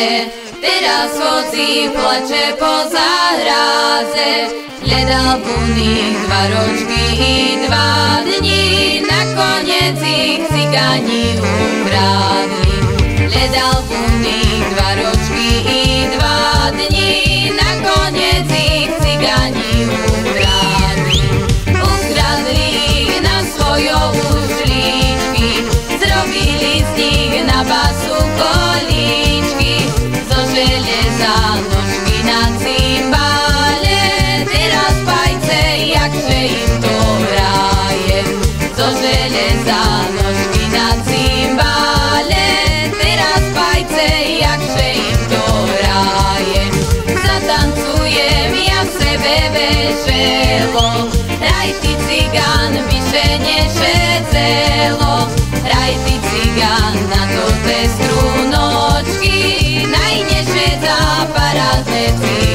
pále, teraz chodí, plače po záhráze. Hľadal buných 2 ročky i 2 dní, nakoniec ich cigáni ukradli. Hľadal buných 2 ročky i 2 dní, nakoniec ich cigáni ukradli. Ukradli ich na svojou žlíčky, zrobili z nich na basu kolíčky, zo železa nožky na cymbále, teraz pajce, jakže im to hraje. Zo železa nožky na cymbále, teraz pajce, jakže im to hraje. Zatancujem ja sebe veselo, hraj ty cigán, vyše nešedzelo. Hraj ty cigán na to te strunočky, najnešedza parádne ty.